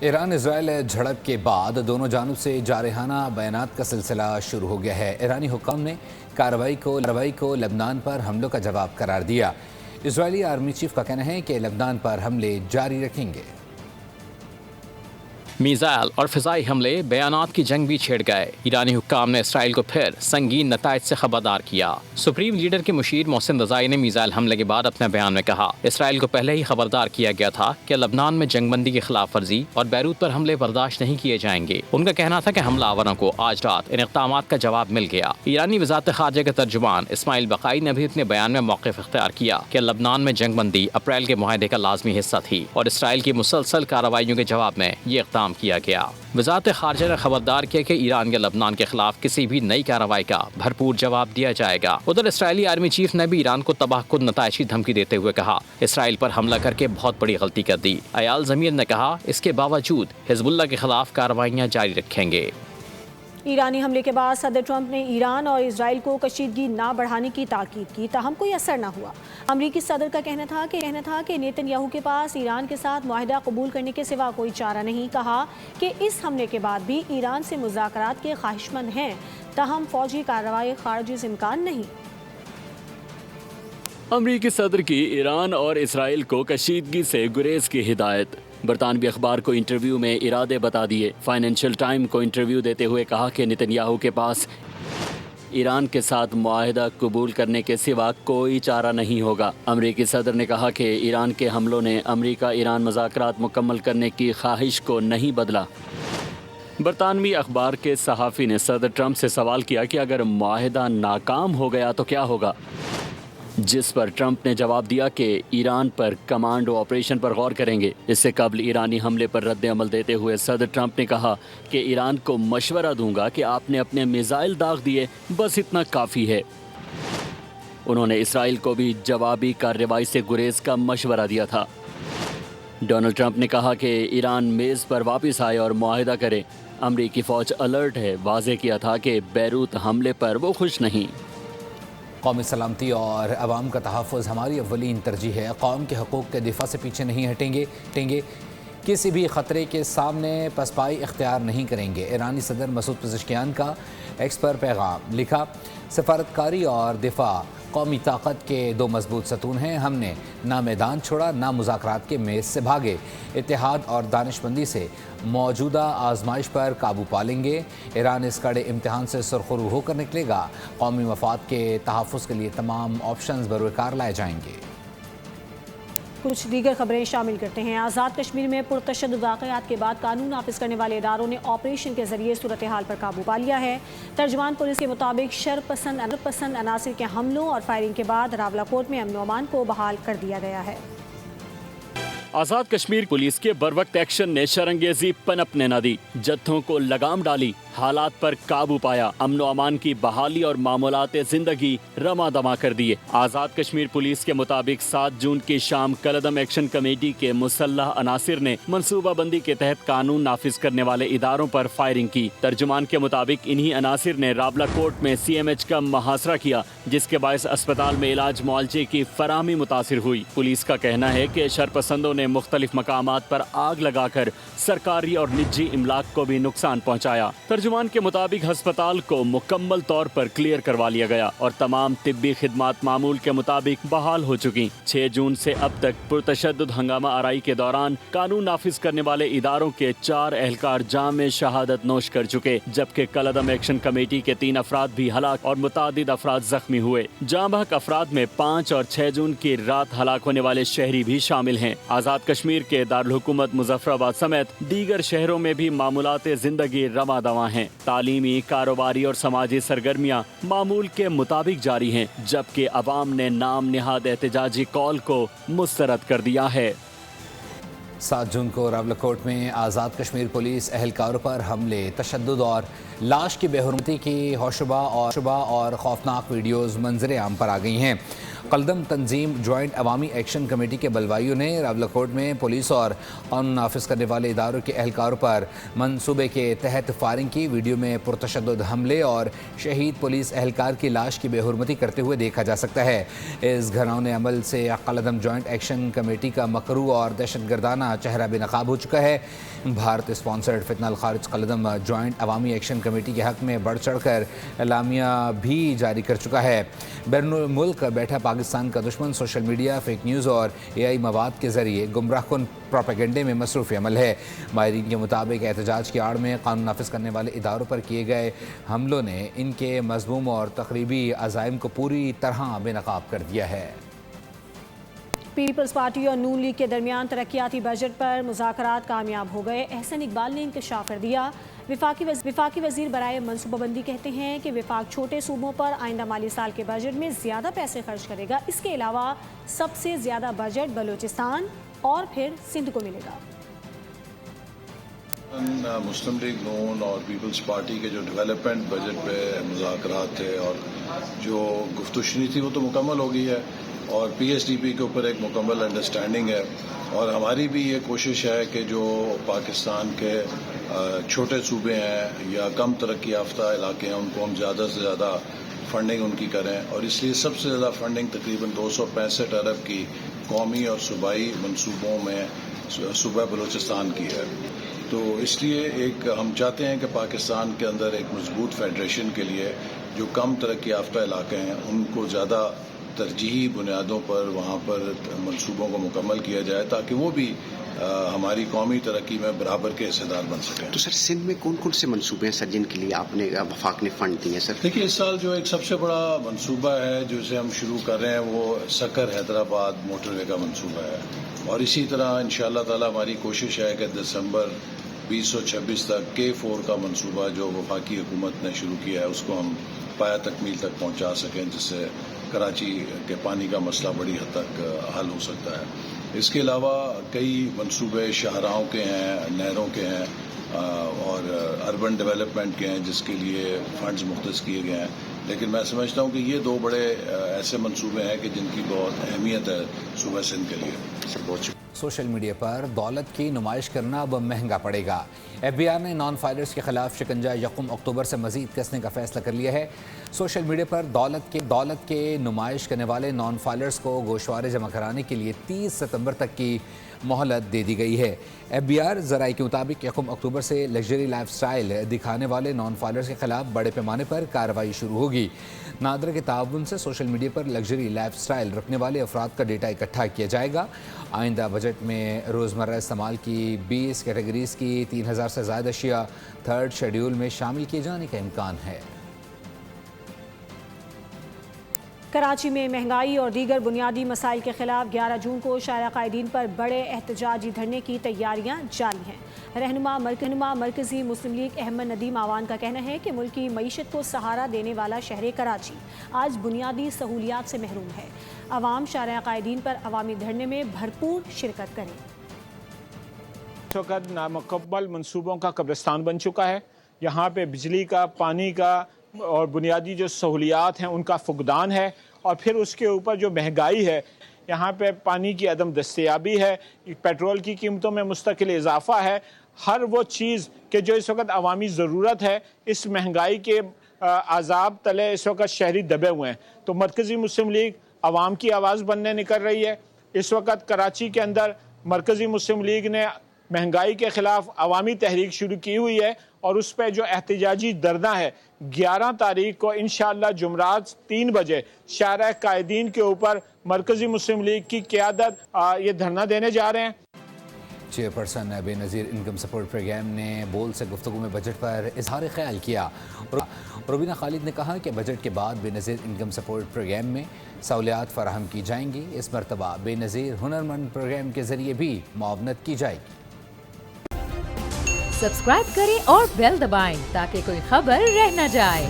ایران اسرائیل جھڑپ کے بعد دونوں جانب سے جارحانہ بیانات کا سلسلہ شروع ہو گیا ہے۔ ایرانی حکام نے کارروائی کو لبنان پر حملوں کا جواب قرار دیا۔ اسرائیلی آرمی چیف کا کہنا ہے کہ لبنان پر حملے جاری رکھیں گے۔ میزائل اور فضائی حملے بیانات کی جنگ بھی چھڑ گئے۔ ایرانی حکام نے اسرائیل کو پھر سنگین نتائج سے خبردار کیا۔ سپریم لیڈر کے مشیر محسن رضائی نے میزائل حملے کے بعد اپنے بیان میں کہا، اسرائیل کو پہلے ہی خبردار کیا گیا تھا کہ لبنان میں جنگ بندی کی خلاف ورزی اور بیروت پر حملے برداشت نہیں کیے جائیں گے۔ ان کا کہنا تھا کہ حملہ آوروں کو آج رات ان اقدامات کا جواب مل گیا۔ ایرانی وزارت خارجہ کے ترجمان اسماعیل بقائی نے بھی اپنے بیان میں موقف اختیار کیا کہ لبنان میں جنگ بندی اپریل کے معاہدے کا لازمی حصہ تھی اور اسرائیل کی مسلسل کارروائیوں کے جواب میں یہ اقدام کیا گیا۔ وزارت خارجہ نے خبردار کیا کہ ایران یا لبنان کے خلاف کسی بھی نئی کارروائی کا بھرپور جواب دیا جائے گا۔ ادھر اسرائیلی آرمی چیف نے بھی ایران کو تباہ کن نتائج کی دھمکی دیتے ہوئے کہا، اسرائیل پر حملہ کر کے بہت بڑی غلطی کر دی۔ ایال ضمیر نے کہا، اس کے باوجود حزب اللہ کے خلاف کارروائیاں جاری رکھیں گے۔ ایرانی حملے کے بعد صدر ٹرمپ نے ایران اور اسرائیل کو کشیدگی نہ بڑھانے کی تاکید کی، تاہم کوئی اثر نہ ہوا۔ امریکی صدر کا کہنا تھا کہ نیتن یاہو کے پاس ایران کے ساتھ معاہدہ قبول کرنے کے سوا کوئی چارہ نہیں، کہا کہ اس حملے کے بعد بھی ایران سے مذاکرات کے خواہشمند ہیں، تاہم فوجی کارروائی خارج از امکان نہیں۔ امریکی صدر کی ایران اور اسرائیل کو کشیدگی سے گریز کی ہدایت۔ برطانوی اخبار کو انٹرویو میں ارادے بتا دیے۔ فائنینشل ٹائم کو انٹرویو دیتے ہوئے کہا کہ نیتن یاہو کے پاس ایران کے ساتھ معاہدہ قبول کرنے کے سوا کوئی چارہ نہیں ہوگا۔ امریکی صدر نے کہا کہ ایران کے حملوں نے امریکہ ایران مذاکرات مکمل کرنے کی خواہش کو نہیں بدلا۔ برطانوی اخبار کے صحافی نے صدر ٹرمپ سے سوال کیا کہ اگر معاہدہ ناکام ہو گیا تو کیا ہوگا، جس پر ٹرمپ نے جواب دیا کہ ایران پر کمانڈو آپریشن پر غور کریں گے۔ اس سے قبل ایرانی حملے پر رد عمل دیتے ہوئے صدر ٹرمپ نے کہا کہ ایران کو مشورہ دوں گا کہ آپ نے اپنے میزائل داغ دیے، بس اتنا کافی ہے۔ انہوں نے اسرائیل کو بھی جوابی کارروائی سے گریز کا مشورہ دیا تھا۔ ڈونلڈ ٹرمپ نے کہا کہ ایران میز پر واپس آئے اور معاہدہ کرے۔ امریکی فوج الرٹ ہے، واضح کیا تھا کہ بیروت حملے پر وہ خوش نہیں۔ قومی سلامتی اور عوام کا تحفظ ہماری اولین ترجیح ہے۔ قوم کے حقوق کے دفاع سے پیچھے نہیں ہٹیں گے، کسی بھی خطرے کے سامنے پسپائی اختیار نہیں کریں گے۔ ایرانی صدر مسعود پزشکیان کا ایکس پر پیغام، لکھا، سفارتکاری اور دفاع قومی طاقت کے دو مضبوط ستون ہیں۔ ہم نے نہ میدان چھوڑا نہ مذاکرات کے میز سے بھاگے۔ اتحاد اور دانش مندی سے موجودہ آزمائش پر قابو پا لیں گے۔ ایران اس کڑے امتحان سے سرخرو ہو کر نکلے گا۔ قومی مفاد کے تحفظ کے لیے تمام آپشنز بروکار لائے جائیں گے۔ کچھ دیگر خبریں شامل کرتے ہیں۔ آزاد کشمیر میں پرتشدد واقعات کے بعد قانون نافذ کرنے والے اداروں نے آپریشن کے ذریعے صورتحال پر قابو پا لیا ہے۔ ترجمان پولیس کے مطابق شر پسند عناصر کے حملوں اور فائرنگ کے بعد راولاکوٹ میں امن و امان کو بحال کر دیا گیا ہے۔ آزاد کشمیر پولیس کے بروقت ایکشن نے شرنگیزی پنپنے نہ دی، جتھوں کو لگام ڈالی، حالات پر قابو پایا، امن و امان کی بحالی اور معمولات زندگی رواں دواں کر دیے۔ آزاد کشمیر پولیس کے مطابق 7 جون کی شام کلعدم ایکشن کمیٹی کے مسلح عناصر نے منصوبہ بندی کے تحت قانون نافذ کرنے والے اداروں پر فائرنگ کی۔ ترجمان کے مطابق انہی عناصر نے راولاکوٹ میں CMH کا محاصرہ کیا، جس کے باعث اسپتال میں علاج معالجے کی فراہمی متاثر ہوئی۔ پولیس کا کہنا ہے کہ شرپسندوں نے مختلف مقامات پر آگ لگا کر سرکاری اور نجی املاک کو بھی نقصان پہنچایا۔ ترجمان کے مطابق ہسپتال کو مکمل طور پر کلیئر کروا لیا گیا اور تمام طبی خدمات معمول کے مطابق بحال ہو چکی۔ 6 جون سے اب تک پرتشدد ہنگامہ آرائی کے دوران قانون نافذ کرنے والے اداروں کے 4 اہلکار جام شہادت نوش کر چکے، جبکہ کلعدم ایکشن کمیٹی کے 3 افراد بھی ہلاک اور متعدد افراد زخمی ہوئے۔ جاں بحق افراد میں 5 اور 6 جون کی رات ہلاک ہونے والے شہری بھی شامل ہیں۔ آزاد کشمیر کے دارالحکومت مظفر آباد سمیت دیگر شہروں میں بھی معمولات زندگی رواں دواں ہیں۔ تعلیمی، کاروباری اور سماجی سرگرمیاں معمول کے مطابق جاری ہیں، جبکہ عوام نے نام نہاد احتجاجی کال کو مسترد کر دیا ہے۔ 7 جون کو راولاکوٹ میں آزاد کشمیر پولیس اہلکاروں پر حملے، تشدد اور لاش کی بے حرمتی کی ہوشربا اور خوفناک ویڈیوز منظر عام پر آ گئی ہیں۔ قلدم تنظیم جوائنٹ عوامی ایکشن کمیٹی کے بلوائیوں نے راولاکوٹ میں پولیس اور قانون نافذ کرنے والے اداروں کے اہلکاروں پر منصوبے کے تحت فائرنگ کی۔ ویڈیو میں پرتشدد حملے اور شہید پولیس اہلکار کی لاش کی بے حرمتی کرتے ہوئے دیکھا جا سکتا ہے۔ اس گھناؤنے عمل سے قلدم جوائنٹ ایکشن کمیٹی کا مکروہ اور دہشت گردانہ چہرہ بے نقاب ہو چکا ہے۔ بھارت اسپانسرڈ فتنہ الخارج قلدم جوائنٹ عوامی ایکشن کمیٹی کے حق میں بڑھ چڑھ کر اعلامیہ بھی جاری کر چکا ہے۔ بیرون ملک بیٹھا پاکستان کا دشمن سوشل میڈیا، فیک نیوز اور AI مواد کے ذریعے گمراہ کن پروپیگنڈے میں مصروف عمل ہے۔ ماہرین کے مطابق احتجاج کی آڑ میں قانون نافذ کرنے والے اداروں پر کیے گئے حملوں نے ان کے مذموم اور تقریبی عزائم کو پوری طرح بے نقاب کر دیا ہے۔ پیپلز پارٹی اور نون لیگ کے درمیان ترقیاتی بجٹ پر مذاکرات کامیاب ہو گئے۔ احسن اقبال نے انکشاف کر دیا۔ وفاقی وزیر برائے منصوبہ بندی کہتے ہیں کہ وفاق چھوٹے صوبوں پر آئندہ مالی سال کے بجٹ میں زیادہ پیسے خرچ کرے گا۔ اس کے علاوہ سب سے زیادہ بجٹ بلوچستان اور پھر سندھ کو ملے گا۔ مسلم لیگ نون اور پیپلز پارٹی کے جو ڈیولپمنٹ بجٹ پہ مذاکرات تھے اور جو گفتگو تھی وہ تو مکمل ہو گئی ہے، اور PSDP کے اوپر ایک مکمل انڈرسٹینڈنگ ہے، اور ہماری بھی یہ کوشش ہے کہ جو پاکستان کے چھوٹے صوبے ہیں یا کم ترقی یافتہ علاقے ہیں ان کو ہم زیادہ سے زیادہ فنڈنگ ان کی کریں، اور اس لیے سب سے زیادہ فنڈنگ تقریباً 265 ارب کی قومی اور صوبائی منصوبوں میں صوبہ بلوچستان کی ہے۔ تو اس لیے ایک ہم چاہتے ہیں کہ پاکستان کے اندر ایک مضبوط فیڈریشن کے لیے جو کم ترقی یافتہ علاقے ہیں ان کو زیادہ ترجیحی بنیادوں پر وہاں پر منصوبوں کو مکمل کیا جائے تاکہ وہ بھی ہماری قومی ترقی میں برابر کے حصے دار بن سکیں۔ تو سر سندھ میں کون کون سے منصوبے ہیں سر جن کے لیے آپ نے وفاق نے فنڈ دیے سر؟ دیکھیے اس سال جو ایک سب سے بڑا منصوبہ ہے جسے ہم شروع کر رہے ہیں وہ سکر حیدرآباد موٹر وے کا منصوبہ ہے، اور اسی طرح انشاءاللہ تعالی ہماری کوشش ہے کہ دسمبر 2026 تک K4 کا منصوبہ جو وفاقی حکومت نے شروع کیا ہے اس کو ہم پایہ تکمیل تک پہنچا سکیں، جس سے کراچی کے پانی کا مسئلہ بڑی حد تک حل ہو سکتا ہے۔ اس کے علاوہ کئی منصوبے شاہراہوں کے ہیں، نہروں کے ہیں اور اربن ڈیولپمنٹ کے ہیں جس کے لیے فنڈز مختص کیے گئے ہیں، لیکن میں سمجھتا ہوں کہ یہ دو بڑے ایسے منصوبے ہیں کہ جن کی بہت اہمیت ہے صوبہ سندھ کے لیے۔ سر بہت شکریہ۔ سوشل میڈیا پر دولت کی نمائش کرنا اب مہنگا پڑے گا۔ FBI نے نان فائلرز کے خلاف شکنجہ 1 اکتوبر سے مزید کسنے کا فیصلہ کر لیا ہے۔ سوشل میڈیا پر دولت کے نمائش کرنے والے نان فائلرز کو گوشوارے جمع کرانے کے لیے 30 ستمبر تک کی مہلت دے دی گئی ہے۔ FBI ذرائع کے مطابق 1 اکتوبر سے لگژری لائف سٹائل دکھانے والے نان فائلرز کے خلاف بڑے پیمانے پر کارروائی شروع ہوگی۔ نادرا کے تعاون سے سوشل میڈیا پر لگژری لائف سٹائل رکھنے والے افراد کا ڈیٹا اکٹھا کیا جائے گا۔ آئندہ بجٹ میں روزمرہ استعمال کی 20 کیٹیگریز کی 3000 سے زائد اشیاء تھرڈ شیڈیول میں شامل کیے جانے کا امکان ہے۔ کراچی میں مہنگائی اور دیگر بنیادی مسائل کے خلاف 11 جون کو شارع قائدین پر بڑے احتجاجی دھرنے کی تیاریاں جاری ہیں۔ رہنما مرکزی مسلم لیگ احمد ندیم آوان کا کہنا ہے کہ ملک کی معیشت کو سہارا دینے والا شہر کراچی آج بنیادی سہولیات سے محروم ہے۔ عوام شارع قائدین پر عوامی دھرنے میں بھرپور شرکت کریں۔ اس وقت نامکمل منصوبوں کا قبرستان بن چکا ہے۔ یہاں پہ بجلی کا، پانی کا اور بنیادی جو سہولیات ہیں ان کا فقدان ہے، اور پھر اس کے اوپر جو مہنگائی ہے، یہاں پہ پانی کی عدم دستیابی ہے، پیٹرول کی قیمتوں میں مستقل اضافہ ہے۔ ہر وہ چیز کہ جو اس وقت عوامی ضرورت ہے، اس مہنگائی کے عذاب تلے اس وقت شہری دبے ہوئے ہیں۔ تو مرکزی مسلم لیگ عوام کی آواز بننے نکل رہی ہے۔ اس وقت کراچی کے اندر مرکزی مسلم لیگ نے مہنگائی کے خلاف عوامی تحریک شروع کی ہوئی ہے، اور اس پہ جو احتجاجی دھرنا ہے 11 تاریخ کو انشاءاللہ جمعرات 3 بجے شارع قائدین کے اوپر مرکزی مسلم لیگ کی قیادت یہ دھرنا دینے جا رہے ہیں۔ چیئرپرسن بے نظیر انکم سپورٹ پروگرام نے بول سے گفتگو میں بجٹ پر اظہار خیال کیا۔ روبینہ خالد نے کہا کہ بجٹ کے بعد بے نظیر انکم سپورٹ پروگرام میں سہولیات فراہم کی جائیں گی۔ اس مرتبہ بے نظیر ہنرمند پروگرام کے ذریعے بھی معاونت کی جائے گی۔ سبسکرائب کریں اور بیل دبائیں تاکہ کوئی خبر رہ نہ جائے۔